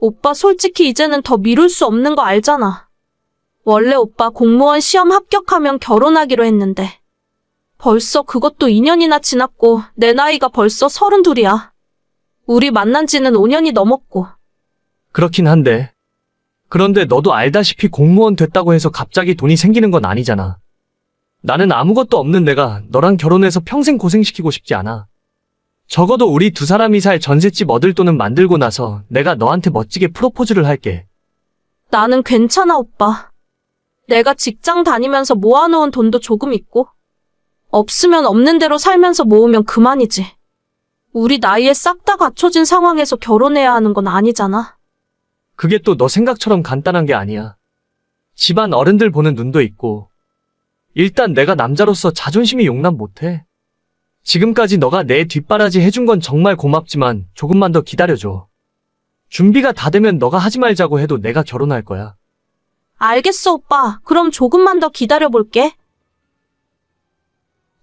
오빠 솔직히 이제는 더 미룰 수 없는 거 알잖아. 원래 오빠 공무원 시험 합격하면 결혼하기로 했는데 벌써 그것도 2년이나 지났고 내 나이가 벌써 32이야. 우리 만난 지는 5년이 넘었고. 그렇긴 한데. 그런데 너도 알다시피 공무원 됐다고 해서 갑자기 돈이 생기는 건 아니잖아. 나는 아무것도 없는 내가 너랑 결혼해서 평생 고생시키고 싶지 않아. 적어도 우리 두 사람이 살 전셋집 얻을 돈은 만들고 나서 내가 너한테 멋지게 프로포즈를 할게. 나는 괜찮아, 오빠. 내가 직장 다니면서 모아놓은 돈도 조금 있고 없으면 없는 대로 살면서 모으면 그만이지. 우리 나이에 싹 다 갖춰진 상황에서 결혼해야 하는 건 아니잖아. 그게 또 너 생각처럼 간단한 게 아니야. 집안 어른들 보는 눈도 있고. 일단 내가 남자로서 자존심이 용납 못해. 지금까지 너가 내 뒷바라지 해준 건 정말 고맙지만 조금만 더 기다려줘. 준비가 다 되면 너가 하지 말자고 해도 내가 결혼할 거야. 알겠어, 오빠. 그럼 조금만 더 기다려볼게.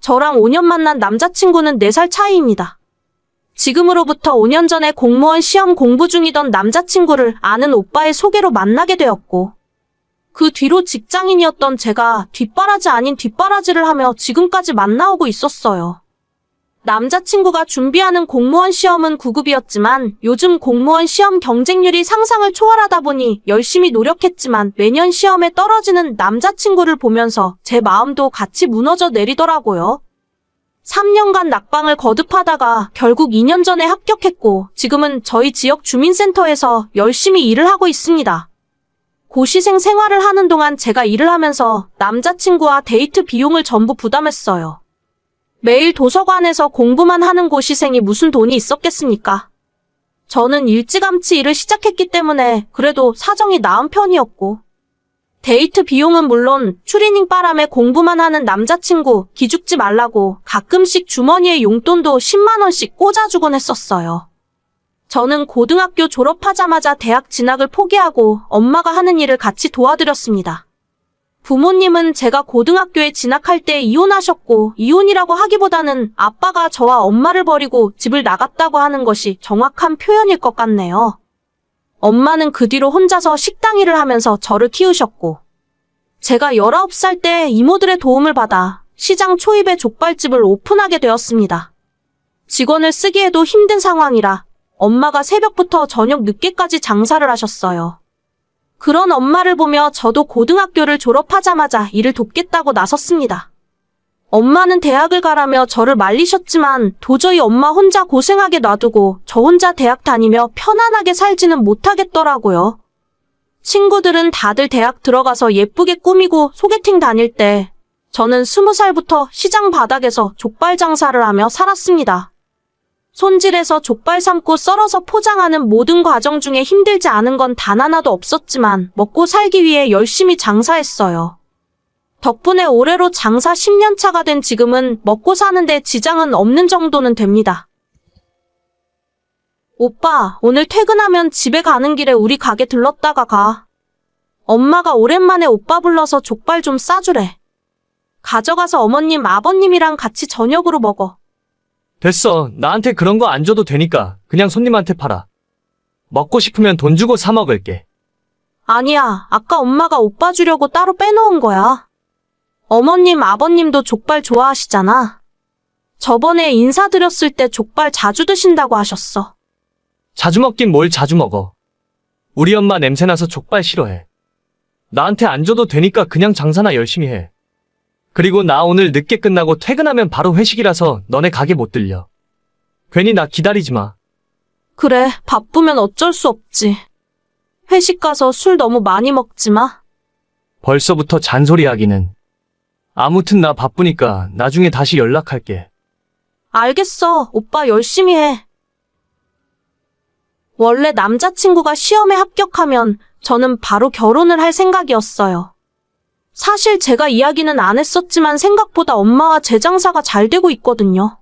저랑 5년 만난 남자친구는 4살 차이입니다. 지금으로부터 5년 전에 공무원 시험 공부 중이던 남자친구를 아는 오빠의 소개로 만나게 되었고, 그 뒤로 직장인이었던 제가 뒷바라지 아닌 뒷바라지를 하며 지금까지 만나오고 있었어요. 남자친구가 준비하는 공무원 시험은 9급이었지만 요즘 공무원 시험 경쟁률이 상상을 초월하다 보니 열심히 노력했지만 매년 시험에 떨어지는 남자친구를 보면서 제 마음도 같이 무너져 내리더라고요. 3년간 낙방을 거듭하다가 결국 2년 전에 합격했고 지금은 저희 지역 주민센터에서 열심히 일을 하고 있습니다. 고시생 생활을 하는 동안 제가 일을 하면서 남자친구와 데이트 비용을 전부 부담했어요. 매일 도서관에서 공부만 하는 고시생이 무슨 돈이 있었겠습니까? 저는 일찌감치 일을 시작했기 때문에 그래도 사정이 나은 편이었고, 데이트 비용은 물론 추리닝 바람에 공부만 하는 남자친구 기죽지 말라고 가끔씩 주머니에 용돈도 10만 원씩 꽂아주곤 했었어요. 저는 고등학교 졸업하자마자 대학 진학을 포기하고 엄마가 하는 일을 같이 도와드렸습니다. 부모님은 제가 고등학교에 진학할 때 이혼하셨고, 이혼이라고 하기보다는 아빠가 저와 엄마를 버리고 집을 나갔다고 하는 것이 정확한 표현일 것 같네요. 엄마는 그 뒤로 혼자서 식당 일을 하면서 저를 키우셨고, 제가 19살 때 이모들의 도움을 받아 시장 초입에 족발집을 오픈하게 되었습니다. 직원을 쓰기에도 힘든 상황이라 엄마가 새벽부터 저녁 늦게까지 장사를 하셨어요. 그런 엄마를 보며 저도 고등학교를 졸업하자마자 일을 돕겠다고 나섰습니다. 엄마는 대학을 가라며 저를 말리셨지만 도저히 엄마 혼자 고생하게 놔두고 저 혼자 대학 다니며 편안하게 살지는 못하겠더라고요. 친구들은 다들 대학 들어가서 예쁘게 꾸미고 소개팅 다닐 때 저는 20살부터 시장 바닥에서 족발 장사를 하며 살았습니다. 손질해서 족발 삶고 썰어서 포장하는 모든 과정 중에 힘들지 않은 건 단 하나도 없었지만 먹고 살기 위해 열심히 장사했어요. 덕분에 올해로 장사 10년 차가 된 지금은 먹고 사는데 지장은 없는 정도는 됩니다. 오빠, 오늘 퇴근하면 집에 가는 길에 우리 가게 들렀다가 가. 엄마가 오랜만에 오빠 불러서 족발 좀 싸주래. 가져가서 어머님, 아버님이랑 같이 저녁으로 먹어. 됐어. 나한테 그런 거 안 줘도 되니까 그냥 손님한테 팔아. 먹고 싶으면 돈 주고 사 먹을게. 아니야, 아까 엄마가 오빠 주려고 따로 빼놓은 거야. 어머님, 아버님도 족발 좋아하시잖아. 저번에 인사드렸을 때 족발 자주 드신다고 하셨어. 자주 먹긴 뭘 자주 먹어. 우리 엄마 냄새나서 족발 싫어해. 나한테 안 줘도 되니까 그냥 장사나 열심히 해. 그리고 나 오늘 늦게 끝나고 퇴근하면 바로 회식이라서 너네 가게 못 들려. 괜히 나 기다리지 마. 그래, 바쁘면 어쩔 수 없지. 회식 가서 술 너무 많이 먹지 마. 벌써부터 잔소리하기는. 아무튼 나 바쁘니까 나중에 다시 연락할게. 알겠어, 오빠 열심히 해. 원래 남자친구가 시험에 합격하면 저는 바로 결혼을 할 생각이었어요. 사실 제가 이야기는 안 했었지만 생각보다 엄마와 제 장사가 잘 되고 있거든요.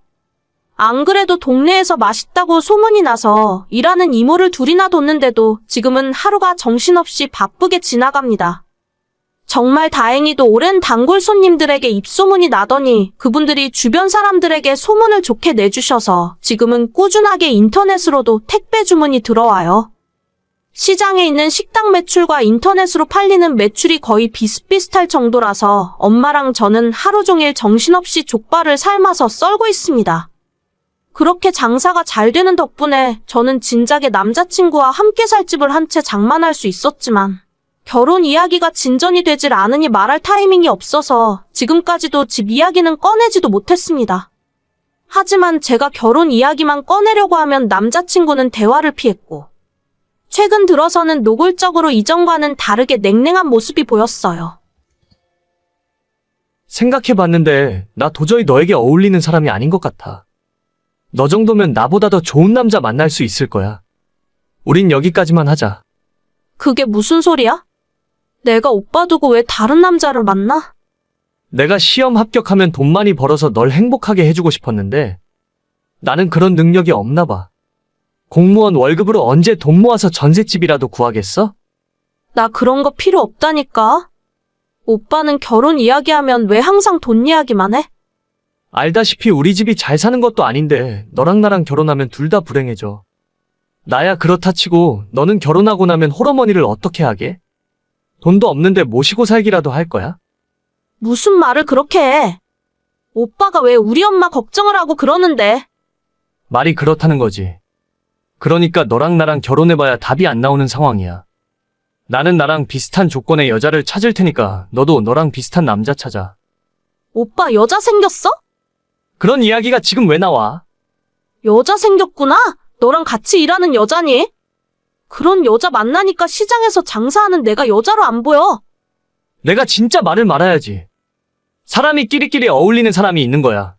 안 그래도 동네에서 맛있다고 소문이 나서 일하는 이모를 둘이나 뒀는데도 지금은 하루가 정신없이 바쁘게 지나갑니다. 정말 다행히도 오랜 단골 손님들에게 입소문이 나더니 그분들이 주변 사람들에게 소문을 좋게 내주셔서 지금은 꾸준하게 인터넷으로도 택배 주문이 들어와요. 시장에 있는 식당 매출과 인터넷으로 팔리는 매출이 거의 비슷비슷할 정도라서 엄마랑 저는 하루 종일 정신없이 족발을 삶아서 썰고 있습니다. 그렇게 장사가 잘 되는 덕분에 저는 진작에 남자친구와 함께 살 집을 한 채 장만할 수 있었지만 결혼 이야기가 진전이 되질 않으니 말할 타이밍이 없어서 지금까지도 집 이야기는 꺼내지도 못했습니다. 하지만 제가 결혼 이야기만 꺼내려고 하면 남자친구는 대화를 피했고 최근 들어서는 노골적으로 이전과는 다르게 냉랭한 모습이 보였어요. 생각해봤는데 나 도저히 너에게 어울리는 사람이 아닌 것 같아. 너 정도면 나보다 더 좋은 남자 만날 수 있을 거야. 우린 여기까지만 하자. 그게 무슨 소리야? 내가 오빠 두고 왜 다른 남자를 만나? 내가 시험 합격하면 돈 많이 벌어서 널 행복하게 해주고 싶었는데 나는 그런 능력이 없나 봐. 공무원 월급으로 언제 돈 모아서 전셋집이라도 구하겠어? 나 그런 거 필요 없다니까. 오빠는 결혼 이야기하면 왜 항상 돈 이야기만 해? 알다시피 우리 집이 잘 사는 것도 아닌데 너랑 나랑 결혼하면 둘 다 불행해져. 나야 그렇다 치고 너는 결혼하고 나면 홀어머니를 어떻게 하게? 돈도 없는데 모시고 살기라도 할 거야? 무슨 말을 그렇게 해? 오빠가 왜 우리 엄마 걱정을 하고 그러는데? 말이 그렇다는 거지. 그러니까 너랑 나랑 결혼해봐야 답이 안 나오는 상황이야. 나는 나랑 비슷한 조건의 여자를 찾을 테니까 너도 너랑 비슷한 남자 찾아. 오빠 여자 생겼어? 그런 이야기가 지금 왜 나와? 여자 생겼구나? 너랑 같이 일하는 여자니? 그런 여자 만나니까 시장에서 장사하는 내가 여자로 안 보여. 내가 진짜 말을 말아야지. 사람이 끼리끼리 어울리는 사람이 있는 거야.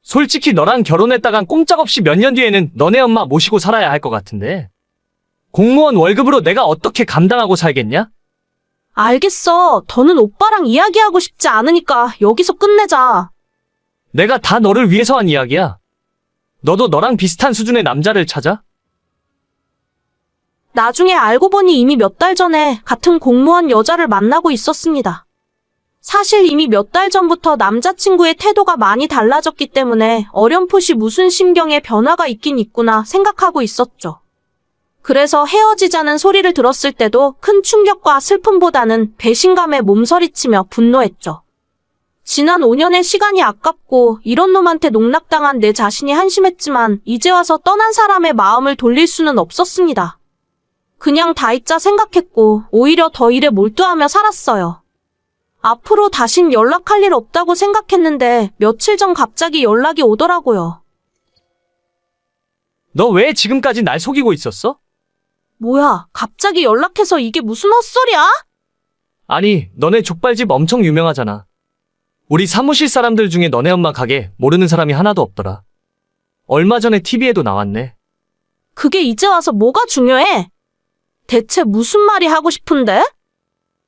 솔직히 너랑 결혼했다간 꼼짝없이 몇 년 뒤에는 너네 엄마 모시고 살아야 할 것 같은데. 공무원 월급으로 내가 어떻게 감당하고 살겠냐? 알겠어. 더는 오빠랑 이야기하고 싶지 않으니까 여기서 끝내자. 내가 다 너를 위해서 한 이야기야. 너도 너랑 비슷한 수준의 남자를 찾아? 나중에 알고 보니 이미 몇 달 전에 같은 공무원 여자를 만나고 있었습니다. 사실 이미 몇 달 전부터 남자친구의 태도가 많이 달라졌기 때문에 어렴풋이 무슨 심경에 변화가 있긴 있구나 생각하고 있었죠. 그래서 헤어지자는 소리를 들었을 때도 큰 충격과 슬픔보다는 배신감에 몸서리치며 분노했죠. 지난 5년의 시간이 아깝고 이런 놈한테 농락당한 내 자신이 한심했지만 이제 와서 떠난 사람의 마음을 돌릴 수는 없었습니다. 그냥 다이짜 생각했고 오히려 더 일에 몰두하며 살았어요. 앞으로 다신 연락할 일 없다고 생각했는데 며칠 전 갑자기 연락이 오더라고요. 너 왜 지금까지 날 속이고 있었어? 뭐야, 갑자기 연락해서 이게 무슨 헛소리야? 아니, 너네 족발집 엄청 유명하잖아. 우리 사무실 사람들 중에 너네 엄마 가게 모르는 사람이 하나도 없더라. 얼마 전에 TV에도 나왔네. 그게 이제 와서 뭐가 중요해? 대체 무슨 말이 하고 싶은데?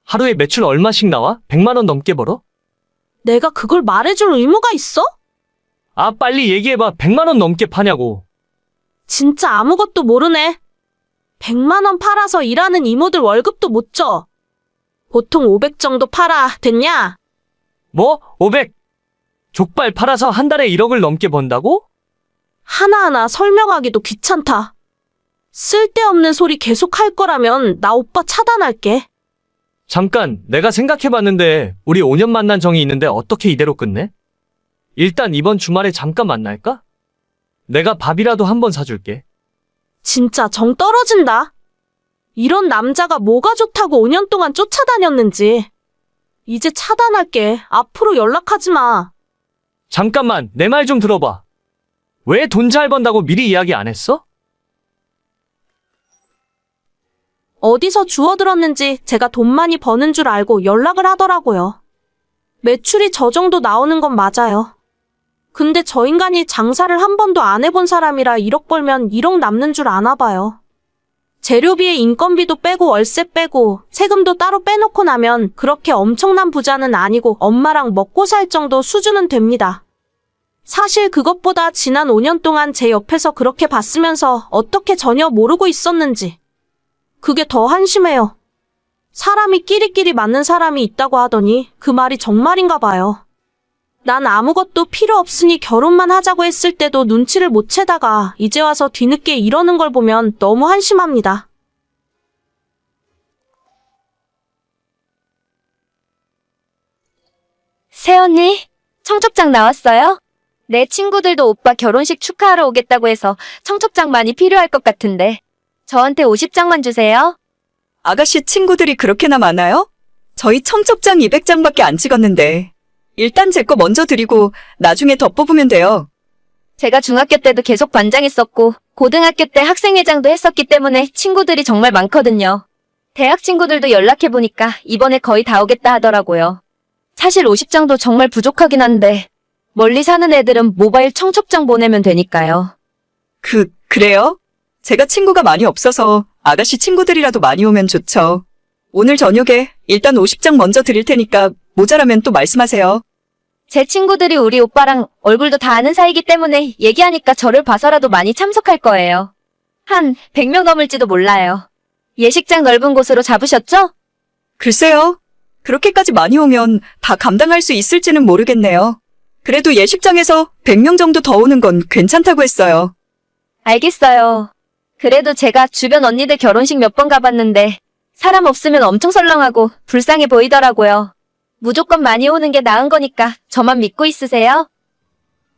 하루에 매출 얼마씩 나와? 100만 원 넘게 벌어? 내가 그걸 말해줄 의무가 있어? 아, 빨리 얘기해봐. 100만 원 넘게 파냐고. 진짜 아무것도 모르네. 100만 원 팔아서 일하는 이모들 월급도 못 줘. 보통 500 정도 팔아. 됐냐? 뭐? 500? 족발 팔아서 한 달에 1억을 넘게 번다고? 하나하나 설명하기도 귀찮다. 쓸데없는 소리 계속 할 거라면 나 오빠 차단할게. 잠깐, 내가 생각해봤는데 우리 5년 만난 정이 있는데 어떻게 이대로 끝내? 일단 이번 주말에 잠깐 만날까? 내가 밥이라도 한번 사줄게. 진짜 정 떨어진다. 이런 남자가 뭐가 좋다고 5년 동안 쫓아다녔는지. 이제 차단할게. 앞으로 연락하지 마. 잠깐만, 내 말 좀 들어봐. 왜 돈 잘 번다고 미리 이야기 안 했어? 어디서 주워들었는지 제가 돈 많이 버는 줄 알고 연락을 하더라고요. 매출이 저 정도 나오는 건 맞아요. 근데 저 인간이 장사를 한 번도 안 해본 사람이라 1억 벌면 1억 남는 줄 아나 봐요. 재료비에 인건비도 빼고 월세 빼고 세금도 따로 빼놓고 나면 그렇게 엄청난 부자는 아니고 엄마랑 먹고 살 정도 수준은 됩니다. 사실 그것보다 지난 5년 동안 제 옆에서 그렇게 봤으면서 어떻게 전혀 모르고 있었는지 그게 더 한심해요. 사람이 끼리끼리 맞는 사람이 있다고 하더니 그 말이 정말인가 봐요. 난 아무것도 필요 없으니 결혼만 하자고 했을 때도 눈치를 못 채다가 이제 와서 뒤늦게 이러는 걸 보면 너무 한심합니다. 새언니, 청첩장 나왔어요? 내 친구들도 오빠 결혼식 축하하러 오겠다고 해서 청첩장 많이 필요할 것 같은데 저한테 50장만 주세요. 아가씨 친구들이 그렇게나 많아요? 저희 청첩장 200장밖에 안 찍었는데. 일단 제 거 먼저 드리고 나중에 더 뽑으면 돼요. 제가 중학교 때도 계속 반장했었고 고등학교 때 학생회장도 했었기 때문에 친구들이 정말 많거든요. 대학 친구들도 연락해보니까 이번에 거의 다 오겠다 하더라고요. 사실 50장도 정말 부족하긴 한데 멀리 사는 애들은 모바일 청첩장 보내면 되니까요. 그래요? 제가 친구가 많이 없어서 아가씨 친구들이라도 많이 오면 좋죠. 오늘 저녁에 일단 50장 먼저 드릴 테니까 모자라면 또 말씀하세요. 제 친구들이 우리 오빠랑 얼굴도 다 아는 사이기 때문에 얘기하니까 저를 봐서라도 많이 참석할 거예요. 한 100명 넘을지도 몰라요. 예식장 넓은 곳으로 잡으셨죠? 글쎄요. 그렇게까지 많이 오면 다 감당할 수 있을지는 모르겠네요. 그래도 예식장에서 100명 정도 더 오는 건 괜찮다고 했어요. 알겠어요. 그래도 제가 주변 언니들 결혼식 몇 번 가봤는데 사람 없으면 엄청 설렁하고 불쌍해 보이더라고요. 무조건 많이 오는 게 나은 거니까 저만 믿고 있으세요.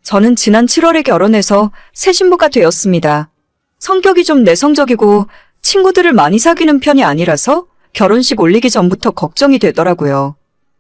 저는 지난 7월에 결혼해서 새 신부가 되었습니다. 성격이 좀 내성적이고 친구들을 많이 사귀는 편이 아니라서 결혼식 올리기 전부터 걱정이 되더라고요.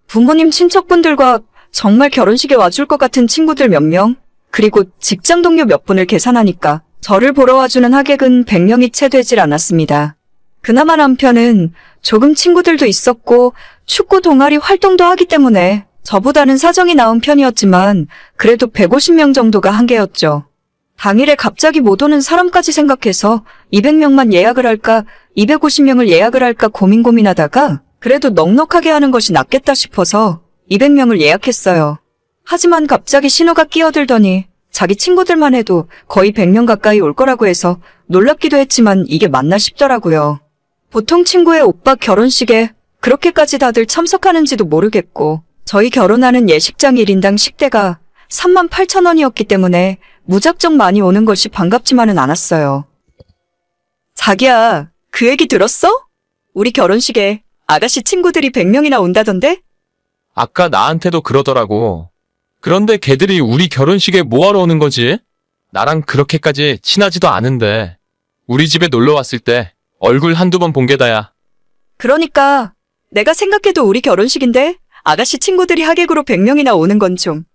부모님 친척분들과 정말 결혼식에 와줄 것 같은 친구들 몇 명, 그리고 직장 동료 몇 분을 계산하니까 저를 보러 와주는 하객은 100명이 채 되질 않았습니다. 그나마 남편은 조금 친구들도 있었고 축구 동아리 활동도 하기 때문에 저보다는 사정이 나은 편이었지만 그래도 150명 정도가 한계였죠. 당일에 갑자기 못 오는 사람까지 생각해서 200명만 예약을 할까 250명을 예약을 할까 고민하다가 그래도 넉넉하게 하는 것이 낫겠다 싶어서 200명을 예약했어요. 하지만 갑자기 신호가 끼어들더니 자기 친구들만 해도 거의 100명 가까이 올 거라고 해서 놀랍기도 했지만 이게 맞나 싶더라고요. 보통 친구의 오빠 결혼식에 그렇게까지 다들 참석하는지도 모르겠고 저희 결혼하는 예식장 1인당 식대가 38,000원이었기 때문에 무작정 많이 오는 것이 반갑지만은 않았어요. 자기야, 그 얘기 들었어? 우리 결혼식에 아가씨 친구들이 100명이나 온다던데? 아까 나한테도 그러더라고. 그런데 걔들이 우리 결혼식에 뭐하러 오는 거지? 나랑 그렇게까지 친하지도 않은데. 우리 집에 놀러 왔을 때 얼굴 한두 번 본 게 다야. 그러니까 내가 생각해도 우리 결혼식인데 아가씨 친구들이 하객으로 100명이나 오는 건 좀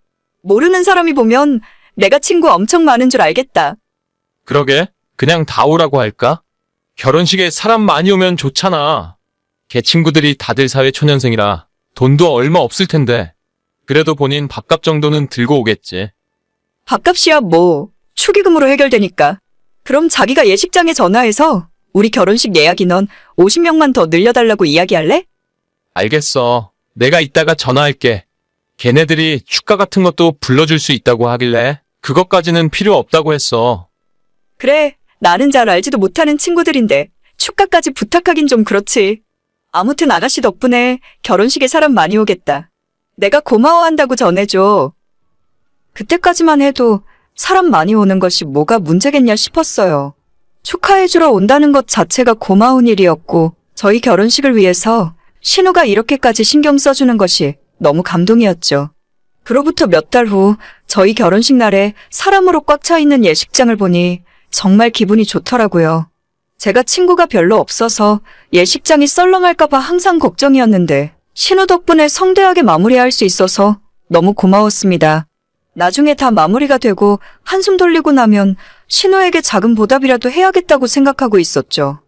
모르는 사람이 보면 내가 친구 엄청 많은 줄 알겠다. 그러게, 그냥 다 오라고 할까? 결혼식에 사람 많이 오면 좋잖아. 걔 친구들이 다들 사회초년생이라 돈도 얼마 없을 텐데. 그래도 본인 밥값 정도는 들고 오겠지. 밥값이야 뭐 축의금으로 해결되니까. 그럼 자기가 예식장에 전화해서 우리 결혼식 예약 인원 50명만 더 늘려달라고 이야기할래? 알겠어. 내가 이따가 전화할게. 걔네들이 축가 같은 것도 불러줄 수 있다고 하길래 그것까지는 필요 없다고 했어. 그래, 나는 잘 알지도 못하는 친구들인데 축가까지 부탁하긴 좀 그렇지. 아무튼 아가씨 덕분에 결혼식에 사람 많이 오겠다. 내가 고마워한다고 전해줘. 그때까지만 해도 사람 많이 오는 것이 뭐가 문제겠냐 싶었어요. 축하해주러 온다는 것 자체가 고마운 일이었고 저희 결혼식을 위해서 신우가 이렇게까지 신경 써주는 것이 너무 감동이었죠. 그로부터 몇 달 후 저희 결혼식 날에 사람으로 꽉 차 있는 예식장을 보니 정말 기분이 좋더라고요. 제가 친구가 별로 없어서 예식장이 썰렁할까봐 항상 걱정이었는데 신우 덕분에 성대하게 마무리할 수 있어서 너무 고마웠습니다. 나중에 다 마무리가 되고 한숨 돌리고 나면 신우에게 작은 보답이라도 해야겠다고 생각하고 있었죠.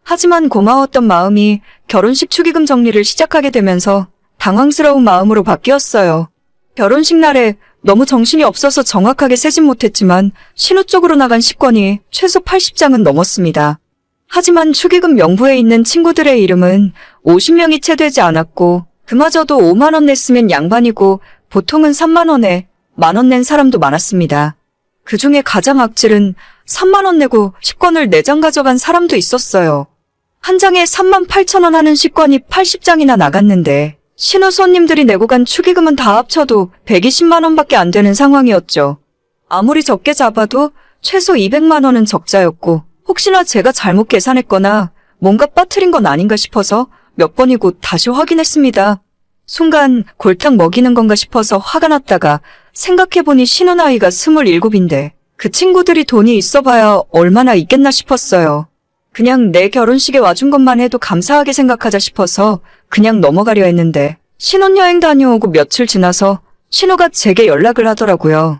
하지만 고마웠던 마음이 결혼식 축의금 정리를 시작하게 되면서 당황스러운 마음으로 바뀌었어요. 결혼식 날에 너무 정신이 없어서 정확하게 세진 못했지만 신우 쪽으로 나간 식권이 최소 80장은 넘었습니다. 하지만 축의금 명부에 있는 친구들의 이름은 50명이 채 되지 않았고 그마저도 5만 원 냈으면 양반이고 보통은 3만 원에 만 원 낸 사람도 많았습니다. 그중에 가장 악질은 3만 원 내고 식권을 4장 가져간 사람도 있었어요. 한 장에 3만 8천 원 하는 식권이 80장이나 나갔는데 신우 손님들이 내고 간 축의금은 다 합쳐도 120만 원밖에 안 되는 상황이었죠. 아무리 적게 잡아도 최소 200만 원은 적자였고 혹시나 제가 잘못 계산했거나 뭔가 빠뜨린 건 아닌가 싶어서 몇 번이고 다시 확인했습니다. 순간 골탕 먹이는 건가 싶어서 화가 났다가 생각해보니 신우 나이가 27인데 그 친구들이 돈이 있어봐야 얼마나 있겠나 싶었어요. 그냥 내 결혼식에 와준 것만 해도 감사하게 생각하자 싶어서 그냥 넘어가려 했는데 신혼여행 다녀오고 며칠 지나서 신우가 제게 연락을 하더라고요.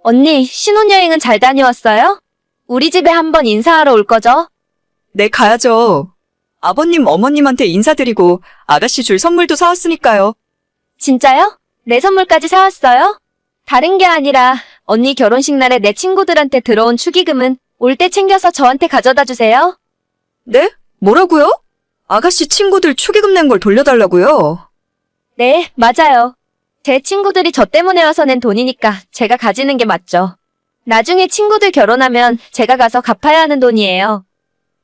언니, 신혼여행은 잘 다녀왔어요? 우리 집에 한번 인사하러 올 거죠? 네, 가야죠. 아버님, 어머님한테 인사드리고 아가씨 줄 선물도 사왔으니까요. 진짜요? 내 선물까지 사왔어요? 다른 게 아니라 언니 결혼식 날에 내 친구들한테 들어온 축의금은 올 때 챙겨서 저한테 가져다 주세요. 네? 뭐라고요? 아가씨 친구들 축의금 낸 걸 돌려달라고요? 네, 맞아요. 제 친구들이 저 때문에 와서 낸 돈이니까 제가 가지는 게 맞죠. 나중에 친구들 결혼하면 제가 가서 갚아야 하는 돈이에요.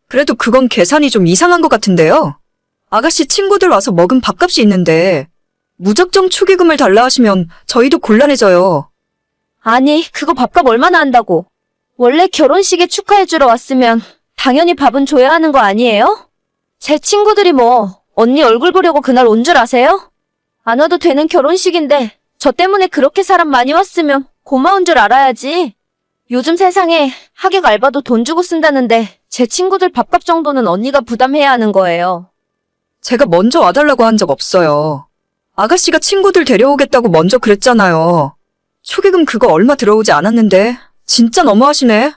그래도 그건 계산이 좀 이상한 것 같은데요. 아가씨 친구들 와서 먹은 밥값이 있는데 무작정 축의금을 달라 하시면 저희도 곤란해져요. 아니, 그거 밥값 얼마나 한다고. 원래 결혼식에 축하해주러 왔으면 당연히 밥은 줘야 하는 거 아니에요? 제 친구들이 뭐 언니 얼굴 보려고 그날 온 줄 아세요? 안 와도 되는 결혼식인데 저 때문에 그렇게 사람 많이 왔으면 고마운 줄 알아야지. 요즘 세상에 하객 알바도 돈 주고 쓴다는데 제 친구들 밥값 정도는 언니가 부담해야 하는 거예요. 제가 먼저 와달라고 한 적 없어요. 아가씨가 친구들 데려오겠다고 먼저 그랬잖아요. 축의금 그거 얼마 들어오지 않았는데 진짜 너무하시네.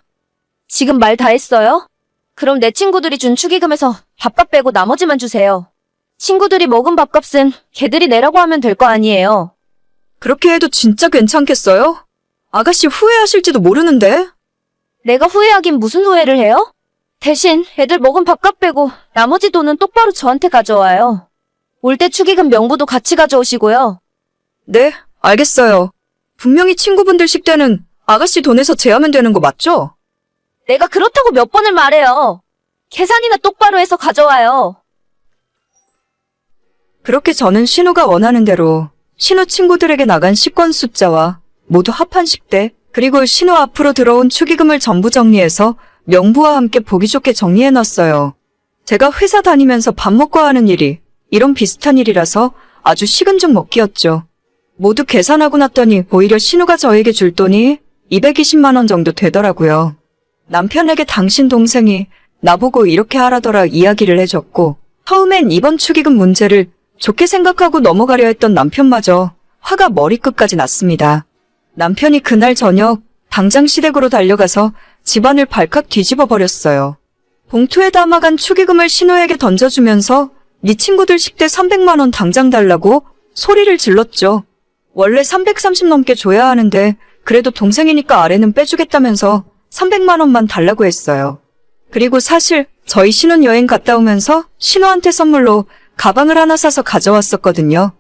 지금 말 다 했어요? 그럼 내 친구들이 준 축의금에서 밥값 빼고 나머지만 주세요. 친구들이 먹은 밥값은 걔들이 내라고 하면 될 거 아니에요. 그렇게 해도 진짜 괜찮겠어요? 아가씨 후회하실지도 모르는데. 내가 후회하긴 무슨 후회를 해요? 대신 애들 먹은 밥값 빼고 나머지 돈은 똑바로 저한테 가져와요. 올 때 축의금 명부도 같이 가져오시고요. 네, 알겠어요. 분명히 친구분들 식대는 아가씨 돈에서 제하면 되는 거 맞죠? 내가 그렇다고 몇 번을 말해요. 계산이나 똑바로 해서 가져와요. 그렇게 저는 신우가 원하는 대로 신우 친구들에게 나간 식권 숫자와 모두 합한 식대, 그리고 신우 앞으로 들어온 축의금을 전부 정리해서 명부와 함께 보기 좋게 정리해놨어요. 제가 회사 다니면서 밥 먹고 하는 일이 이런 비슷한 일이라서 아주 식은 죽 먹기였죠. 모두 계산하고 났더니 오히려 신우가 저에게 줄 돈이 220만 원 정도 되더라고요. 남편에게 당신 동생이 나보고 이렇게 하라더라 이야기를 해줬고, 처음엔 이번 축의금 문제를 좋게 생각하고 넘어가려 했던 남편마저 화가 머리끝까지 났습니다. 남편이 그날 저녁 당장 시댁으로 달려가서 집안을 발칵 뒤집어 버렸어요. 봉투에 담아간 축의금을 신우에게 던져주면서 네 친구들 식대 300만 원 당장 달라고 소리를 질렀죠. 원래 330 넘게 줘야 하는데 그래도 동생이니까 아래는 빼주겠다면서 300만 원만 달라고 했어요. 그리고 사실 저희 신혼여행 갔다 오면서 신우한테 선물로 가방을 하나 사서 가져왔었거든요.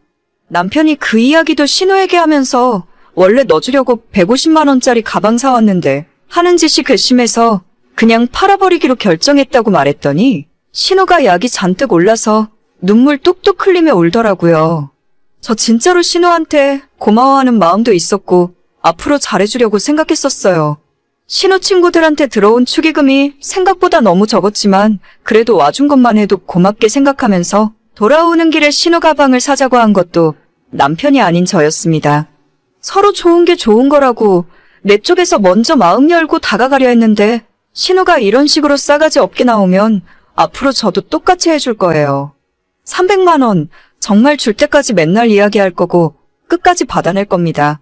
남편이 그 이야기도 신우에게 하면서 원래 넣어주려고 150만 원짜리 가방 사왔는데 하는 짓이 괘씸해서 그냥 팔아버리기로 결정했다고 말했더니 신우가 약이 잔뜩 올라서 눈물 뚝뚝 흘리며 울더라고요. 저 진짜로 신우한테 고마워하는 마음도 있었고 앞으로 잘해주려고 생각했었어요. 신우 친구들한테 들어온 축의금이 생각보다 너무 적었지만 그래도 와준 것만 해도 고맙게 생각하면서 돌아오는 길에 신우 가방을 사자고 한 것도 남편이 아닌 저였습니다. 서로 좋은 게 좋은 거라고 내 쪽에서 먼저 마음 열고 다가가려 했는데 신우가 이런 식으로 싸가지 없게 나오면 앞으로 저도 똑같이 해줄 거예요. 300만 원 정말 줄 때까지 맨날 이야기할 거고 끝까지 받아낼 겁니다.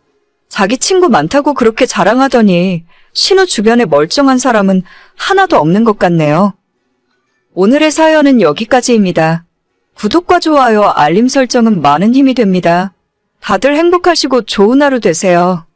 자기 친구 많다고 그렇게 자랑하더니 신우 주변에 멀쩡한 사람은 하나도 없는 것 같네요. 오늘의 사연은 여기까지입니다. 구독과 좋아요, 알림 설정은 많은 힘이 됩니다. 다들 행복하시고 좋은 하루 되세요.